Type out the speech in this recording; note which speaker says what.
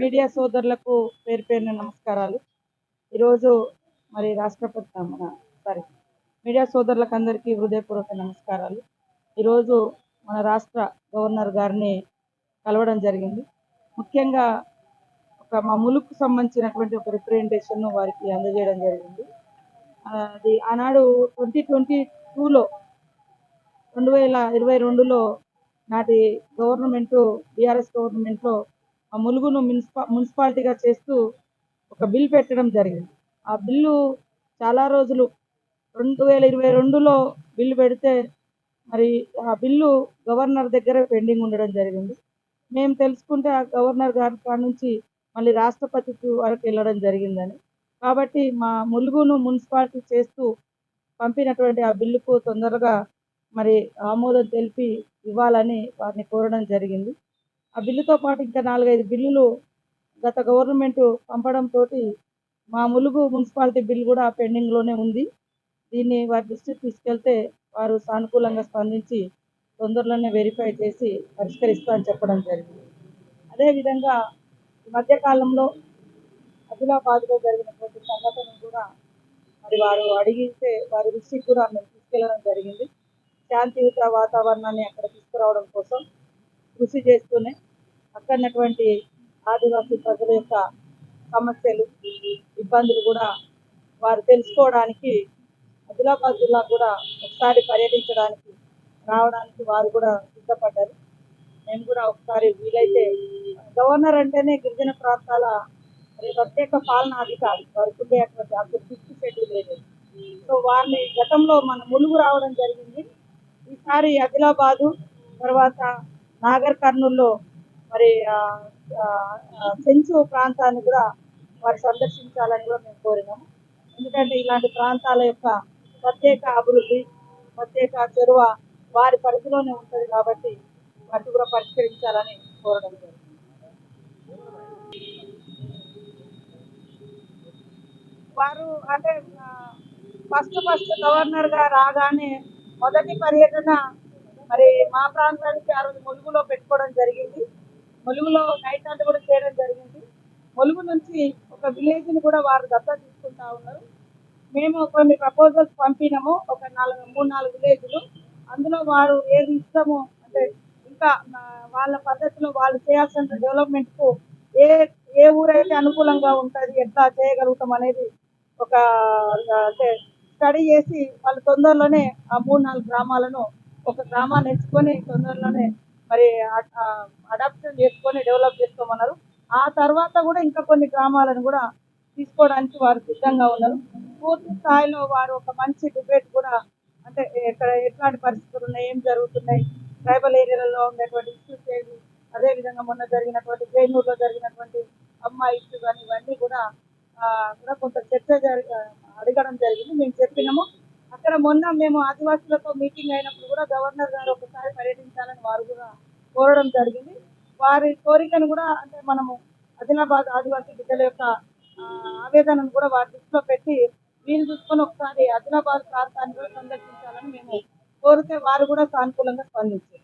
Speaker 1: Media సోదరులకు పేరు పేరున నమస్కారాలు. ఈరోజు మరి రాష్ట్రపతి మీడియా సోదరులకు అందరికీ హృదయపూర్వక నమస్కారాలు. ఈరోజు మన రాష్ట్ర గవర్నర్ గారిని కలవడం జరిగింది. ముఖ్యంగా మా ములుకు సంబంధించినటువంటి ఒక రిప్రజెంటేషన్ వారికి అందజేయడం జరిగింది. అది ఆనాడు 2022లో 2022లో నాటి గవర్నమెంటు బీఆర్ఎస్ గవర్నమెంట్లో ఆ ములుగును మున్సిపాలిటీగా చేస్తూ ఒక బిల్ పెట్టడం జరిగింది. ఆ బిల్లు చాలా రోజులు 2022లో బిల్లు పెడితే మరి ఆ బిల్లు గవర్నర్ దగ్గర పెండింగ్ ఉండడం జరిగింది. మేము తెలుసుకుంటే ఆ గవర్నర్ గారి కాడ నుంచి మళ్ళీ రాష్ట్రపతికి వరకు వెళ్ళడం జరిగిందని. కాబట్టి మా ములుగును మున్సిపాలిటీ చేస్తూ పంపినటువంటి ఆ బిల్లుకు తొందరగా మరి ఆమోదం తెలిపి ఇవ్వాలని వారిని కోరడం జరిగింది. ఆ బిల్లుతో పాటు ఇంకా 4-5 బిల్లులు గత గవర్నమెంట్ పంపడంతో మా ములుగు మున్సిపాలిటీ బిల్ కూడా పెండింగ్లోనే ఉంది. దీన్ని వారి దృష్టికి తీసుకెళ్తే వారు సానుకూలంగా స్పందించి తొందరలోనే వెరిఫై చేసి పరిష్కరిస్తామని చెప్పడం జరిగింది. అదేవిధంగా ఈ మధ్యకాలంలో ఆదిలాబాద్లో జరిగినటువంటి సంఘటనలు కూడా మరి వారు అడిగితే వారి దృష్టికి కూడా మేము తీసుకెళ్లడం జరిగింది. శాంతియుత వాతావరణాన్ని అక్కడ తీసుకురావడం కోసం కృషి చేస్తూనే అక్కడటువంటి ఆదివాసీ ప్రజల యొక్క సమస్యలు ఇబ్బందులు కూడా వారు తెలుసుకోవడానికి ఆదిలాబాద్ జిల్లా కూడా ఒకసారి పర్యటించడానికి రావడానికి వారు కూడా సిద్ధపడ్డారు. మేము కూడా ఒకసారి వీలైతే గవర్నర్ అంటేనే గిరిజన ప్రాంతాల ప్రత్యేక పాలనాధికారి వారికి ఉండేటువంటి అప్పుడు 5th షెడ్యూల్ లేదు. సో వారిని గతంలో మన ములుగు రావడం జరిగింది. ఈసారి ఆదిలాబాదు తర్వాత నాగర్ కర్నూల్లో మరి సెంచు ప్రాంతాన్ని కూడా వారు సందర్శించాలని కూడా మేము కోరినాము. ఎందుకంటే ఇలాంటి ప్రాంతాల యొక్క ప్రత్యేక అభివృద్ధి ప్రత్యేక చొరవ వారి పరిధిలోనే ఉంటుంది కాబట్టి వాటిని కూడా పరిష్కరించాలని కోరడం జరిగింది. వారు అంటే ఫస్ట్ గవర్నర్ గా రాగానే మొదటి పర్యటన మరి మా ప్రాంతానికి ఆ రోజు ములుగులో పెట్టుకోవడం జరిగింది. ములుగులో నైట్ అంతా కూడా చేయడం జరిగింది. ములుగు నుంచి ఒక విలేజ్ ని కూడా వారు దత్తా తీసుకుంటా ఉన్నారు. మేము కొన్ని ప్రపోజల్స్ పంపినాము, ఒక 3-4 విలేజ్లు. అందులో వారు ఏది ఇష్టమో అంటే ఇంకా వాళ్ళ పద్ధతిలో వాళ్ళు చేయాల్సిన డెవలప్మెంట్ కు ఏ ఊరైతే అనుకూలంగా ఉంటుంది, ఎట్లా చేయగలుగుతాం అనేది ఒక అంటే స్టడీ చేసి వాళ్ళు తొందరలోనే ఆ 3-4 గ్రామాలను ఒక గ్రామాన్ని ఎంచుకొని తొందరలోనే మరి అడాప్షన్ చేసుకొని డెవలప్ చేసుకోమన్నారు. ఆ తర్వాత కూడా ఇంకా కొన్ని గ్రామాలను కూడా తీసుకోవడానికి వారు సిద్ధంగా ఉన్నారు. పూర్తి స్థాయిలో వారు ఒక మంచి డిబేట్ కూడా అంటే ఇక్కడ ఎట్లాంటి పరిస్థితులు ఉన్నాయి, ఏం జరుగుతున్నాయి, ట్రైబల్ ఏరియాలలో ఉండేటువంటి ఇష్యూస్ ఏవి, అదేవిధంగా మొన్న జరిగినటువంటి జైనూరులో జరిగినటువంటి అమ్మాయి ఇష్యూ కానీ ఇవన్నీ కూడా కొంత చర్చ అడగడం జరిగింది. మేము చెప్పినాము. అక్కడ మొన్న మేము ఆదివాసులతో మీటింగ్ అయినప్పుడు కూడా గవర్నర్ గారు ఒకసారి పర్యటించాలని వారు కూడా కోరడం జరిగింది. వారి కోరికను కూడా అంటే మనము ఆదిలాబాద్ ఆదివాసీ బిడ్డల యొక్క ఆవేదనను కూడా వారి దృష్టిలో పెట్టి వీలు చూసుకొని ఒకసారి ఆదిలాబాద్ ప్రాంతాన్ని కూడా సందర్శించాలని మేము కోరితే వారు కూడా సానుకూలంగా స్పందించారు.